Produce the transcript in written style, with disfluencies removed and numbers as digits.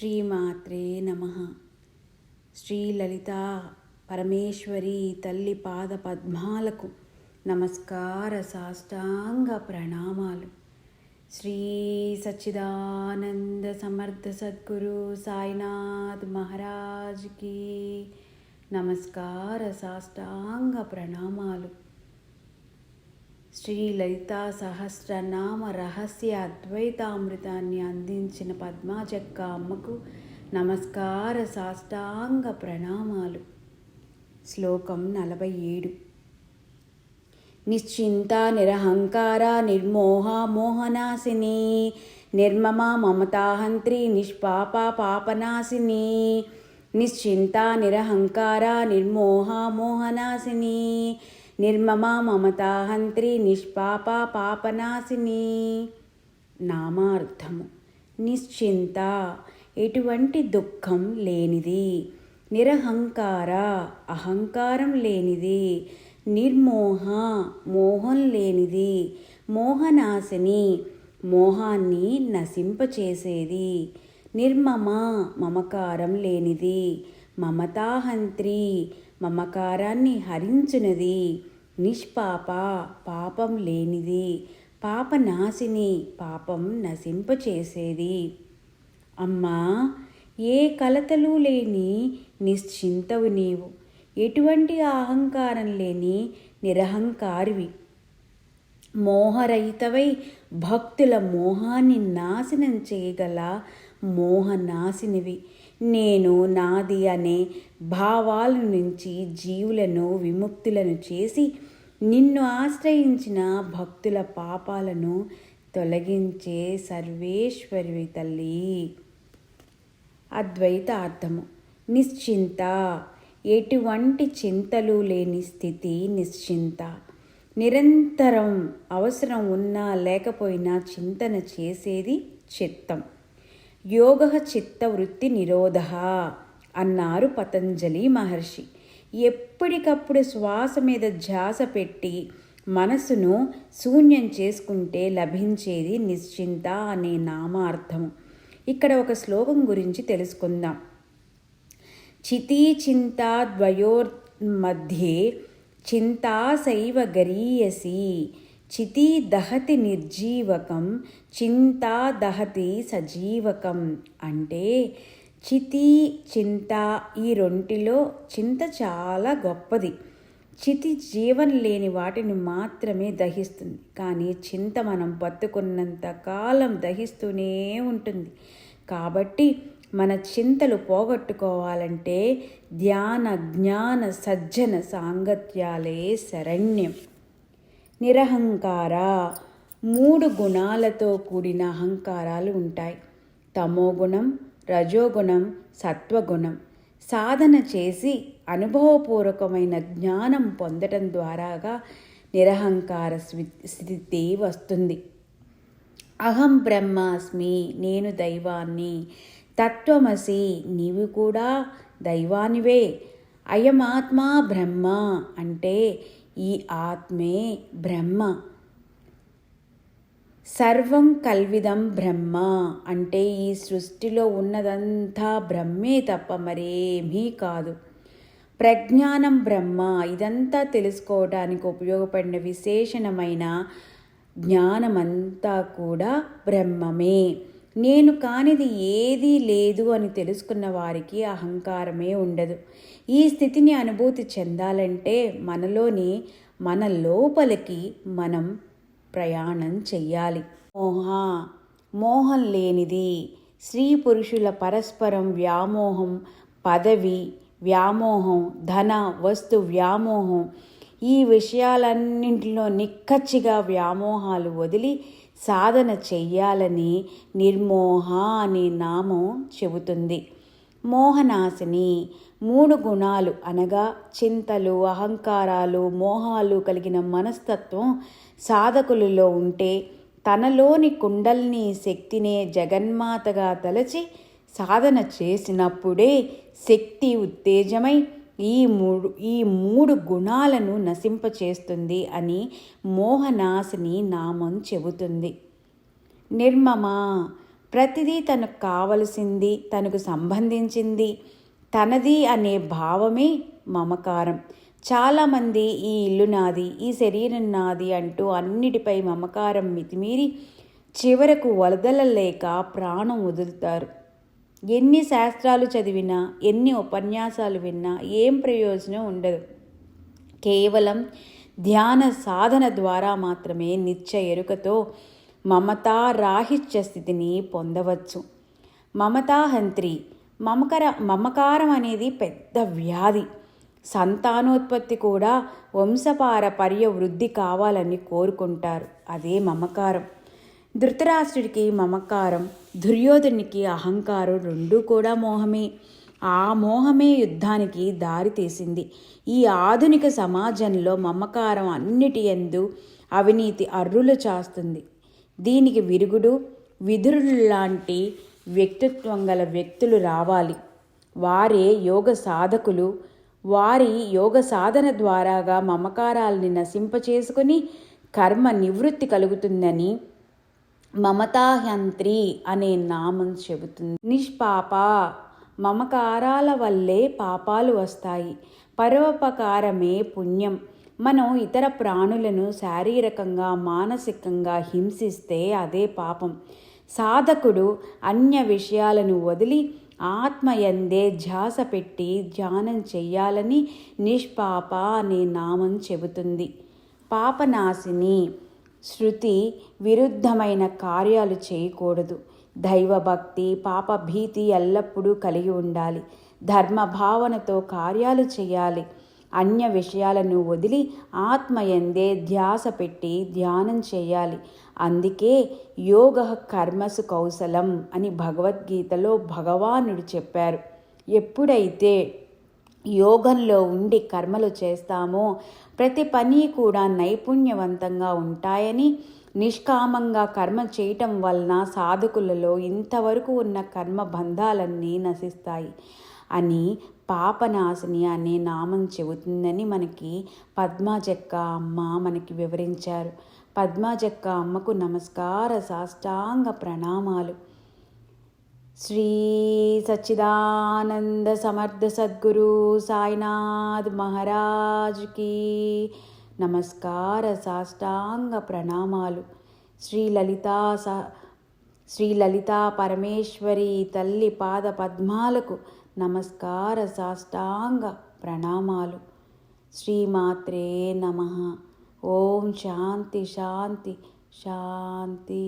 శ్రీమాత్రే నమః. శ్రీ లలితా పరమేశ్వరి తల్లి పాద పద్మాలకు నమస్కార సాష్టాంగ ప్రణామాలు. శ్రీ సచ్చిదానంద సమర్థ సద్గురు సాయినాథ్ మహారాజ్కి నమస్కార సాష్టాంగ ప్రణామాలు. శ్రీ లలితా సహస్రనామ రహస్య అద్వైతామృతాన్ని అందించిన పద్మాజక్క అమ్మకు నమస్కార సాష్టాంగ ప్రణామాలు. శ్లోకం 47. నిశ్చింత నిరహంకార నిర్మోహ మోహనాశిని నిర్మమ మమతాహంత్రి నిష్పాప పాపనాశిని. నిశ్చింత నిరహంకార నిర్మోహ మోహనాశిని నిర్మమ మమతాహంత్రి నిష్పాప పాపనాశిని. నామార్థము: నిశ్చింత, ఎటువంటి దుఃఖం లేనిది. నిరహంకార, అహంకారం లేనిది. నిర్మోహ, మోహం లేనిది. మోహనాశిని, మోహాన్ని నశింపచేసేది. నిర్మమ, మమకారం లేనిది. మమతాహంత్రి, మమకారాన్ని హరించునది. నిష్పాప, పాపం లేనిది. పాపనాశిని, పాపం నశింపచేసేది. అమ్మా, ఏ కలతలు లేని నిశ్చింతవు నీవు. ఎటువంటి అహంకారం లేని నిరహంకారివి. మోహరహితవై భక్తుల మోహాన్ని నాశనం చేయగల మోహనాశినివి. నేను, నాది అనే భావాల నుంచి జీవులను విముక్తులను చేసి నిన్ను ఆశ్రయించిన భక్తుల పాపాలను తొలగించే సర్వేశ్వరివి తల్లి. అద్వైత అర్థము: నిశ్చింత, ఎటువంటి చింతలు లేని స్థితి నిశ్చింత. నిరంతరం అవసరం ఉన్నా లేకపోయినా చింతన చేసేది చిత్తం. యోగ చిత్తవృత్తి నిరోధ అన్నారు పతంజలి మహర్షి. ఎప్పటికప్పుడు శ్వాస మీద ధ్యాస పెట్టి మనసును శూన్యం చేసుకుంటే లభించేది నిశ్చింత అనే నామార్థము. ఇక్కడ ఒక శ్లోకం గురించి తెలుసుకుందాం. చితీ చింతా ద్వయోర్మధ్యే చింతాసైవ గరీయసి. చితి దహతి నిర్జీవకం, చింతా దహతి సజీవకం. అంటే చితి, చింత, ఈ రెంటిలో చింత చాలా గొప్పది. చితి జీవం లేని వాటిని మాత్రమే దహిస్తుంది, కానీ చింత మనం బతుకున్నంత కాలం దహిస్తూనే ఉంటుంది. కాబట్టి మన చింతలు పోగొట్టుకోవాలంటే ధ్యాన, జ్ఞాన, సజ్జన సాంగత్యాలే శరణ్యం. నిరహంకార, 3 గుణాలతో కూడిన అహంకారాలు ఉంటాయి. తమోగుణం, రజోగుణం, సత్వగుణం. సాధన చేసి అనుభవపూర్వకమైన జ్ఞానం పొందటం ద్వారాగా నిరహంకార స్థితి వస్తుంది. అహం బ్రహ్మాస్మి, నేను దైవాన్ని. తత్వమసి, నీవు కూడా దైవానివే. అయమాత్మా బ్రహ్మ, అంటే ఈ ఆత్మే బ్రహ్మ. సర్వం కల్విదం బ్రహ్మ, అంటే ఈ సృష్టిలో ఉన్నదంతా బ్రహ్మే తప్ప మరేమీ కాదు. ప్రజ్ఞానం బ్రహ్మ, ఇదంతా తెలుసుకోవడానికి ఉపయోగపడిన విశేషణమైన జ్ఞానమంతా కూడా బ్రహ్మమే. నేను కానిది ఏదీ లేదు అని తెలుసుకున్న వారికి అహంకారమే ఉండదు. ఈ స్థితిని అనుభూతి చెందాలంటే మన లోపలికి మనం ప్రయాణం చెయ్యాలి. మోహం లేనిది. స్త్రీ పురుషుల పరస్పరం వ్యామోహం, పదవి వ్యామోహం, ధన వస్తు వ్యామోహం, ఈ విషయాలన్నింటిలో నిక్కచ్చిగా వ్యామోహాలు వదిలి సాధన చెయ్యాలని నిర్మోహ అనే నామం చెబుతుంది. మోహనాశిని, 3 గుణాలు అనగా చింతలు, అహంకారాలు, మోహాలు కలిగిన మనస్తత్వం సాధకులలో ఉంటే తనలోని కుండల్ని శక్తినే జగన్మాతగా తలచి సాధన చేసినప్పుడే శక్తి ఉత్తేజమై ఈ మూడు గుణాలను నశింపచేస్తుంది అని మోహనాశిని నామం చెబుతుంది. నిర్మమ, ప్రతిదీ తనకు కావలసింది, తనకు సంబంధించింది, తనది అనే భావమే మమకారం. చాలామంది ఈ ఇల్లు నాది, ఈ శరీరం నాది అంటూ అన్నిటిపై మమకారం మితిమీరి చివరకు వదలలేక ప్రాణం వదులుతారు. ఎన్ని శాస్త్రాలు చదివినా, ఎన్ని ఉపన్యాసాలు విన్నా ఏం ప్రయోజనం ఉండదు. కేవలం ధ్యాన సాధన ద్వారా మాత్రమే నిత్య ఎరుకతో మమతారాహిత్య స్థితిని పొందవచ్చు. మమతాహంత్రి. మమకారం అనేది పెద్ద వ్యాధి. సంతానోత్పత్తి కూడా వంశపారపర్య వృద్ధి కావాలని కోరుకుంటారు. అదే మమకారం. ధృతరాష్ట్రుడికి మమకారం, దుర్యోధనునికి అహంకారం రెండూ కూడా మోహమే. ఆ మోహమే యుద్ధానికి దారితీసింది. ఈ ఆధునిక సమాజంలో మమకారం అన్నిటి యందు అవినీతి అర్రులు చాస్తుంది. దీనికి విరుగుడు విదురులాంటి వ్యక్తిత్వం గల వ్యక్తులు రావాలి. వారే యోగ సాధకులు. వారి యోగ సాధన ద్వారాగా మమకారాల్ని నశింపచేసుకుని కర్మ నివృత్తి కలుగుతుందని మమతాహంత్రి అనే నామం చెబుతుంది. నిష్పాప. మమకారాల వల్లే పాపాలు వస్తాయి. పరోపకారమే పుణ్యం. మనం ఇతర ప్రాణులను శారీరకంగా, మానసికంగా హింసిస్తే అదే పాపం. సాధకుడు అన్య విషయాలను వదిలి ఆత్మయందే ధ్యాస పెట్టి ధ్యానం చెయ్యాలని నిష్పాప అనే నామం చెబుతుంది. పాపనాశిని. శృతి విరుద్ధమైన కార్యాలు చేయకూడదు. దైవభక్తి, పాపభీతి ఎల్లప్పుడూ కలిగి ఉండాలి. ధర్మభావనతో కార్యాలు చేయాలి. అన్య విషయాలను వదిలి ఆత్మయందే ధ్యాస పెట్టి ధ్యానం చేయాలి. అందుకే యోగ కర్మసు కౌశలం అని భగవద్గీతలో భగవానుడు చెప్పారు. ఎప్పుడైతే యోగంలో ఉండి కర్మలు చేస్తామో ప్రతి పని కూడా నైపుణ్యవంతంగా ఉంటాయని, నిష్కామంగా కర్మ చేయటం వలన సాధకులలో ఇంతవరకు ఉన్న కర్మ బంధాలన్నీ నశిస్తాయి అని పాపనాశిని అనే నామం చెబుతుందని మనకి పద్మాజక్క అమ్మ మనకి వివరించారు. పద్మాజక్క అమ్మకు నమస్కార సాష్టాంగ ప్రణామాలు. శ్రీ సచ్చిదానంద సమర్థ సద్గురు సాయినాథ్ మహారాజ్కి నమస్కార సాష్టాంగ ప్రణామాలు. శ్రీ లలితా పరమేశ్వరి తల్లి పాద పద్మాలకు నమస్కార సాష్టాంగ ప్రణామాలు. శ్రీమాత్రే నమః. ఓం శాంతి శాంతి శాంతి.